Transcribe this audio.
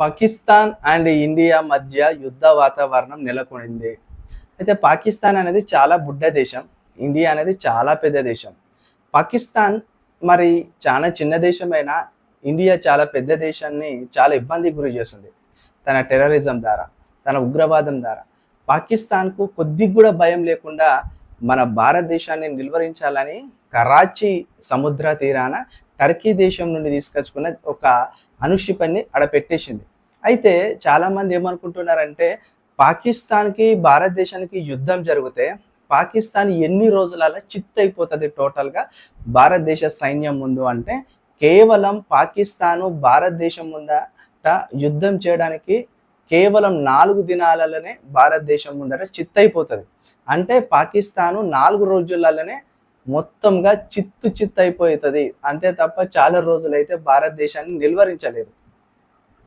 Pakistan and India మధ్య యుద్ధ వాతావరణం నెలకొనింది. అయితే పాకిస్తాన్ అనేది చాలా బుడ్డ దేశం. ఇండియా అనేది చాలా పెద్ద దేశం. పాకిస్తాన్ మరి చాలా చిన్న దేశమైనా ఇండియా చాలా పెద్ద దేశాన్ని చాలా ఇబ్బందికి గురి చేస్తుంది. తన టెర్రరిజం ద్వారా, తన ఉగ్రవాదం ద్వారా. పాకిస్తాన్‌కు కొద్దిగా కూడా భయం లేకుండా మన భారతదేశాన్ని నిలువరించాలని కరాచీ సముద్ర తీరాన టర్కీ దేశం నుండి తీసుకొచ్చుకున్న ఒక అణుక్షిపణిని ఆడ పెట్టేసింది. అయితే చాలామంది ఏమనుకుంటున్నారంటే పాకిస్తాన్‌కి, భారతదేశానికి యుద్ధం జరిగితే పాకిస్తాన్ ఎన్ని రోజులలో చిత్తయిపోతది టోటల్‌గా భారతదేశ సైన్యం ముందు అంటే, కేవలం పాకిస్తాను భారతదేశం ముందట యుద్ధం చేయడానికి కేవలం 4 దినాలలోనే భారతదేశం ముందట చిత్తయిపోతది. అంటే పాకిస్తాను 4 రోజులలోనే మొత్తంగా చిత్తయిపోతది. అంతే తప్ప చాలా రోజులైతే భారతదేశాన్ని నిలువరించలేదు.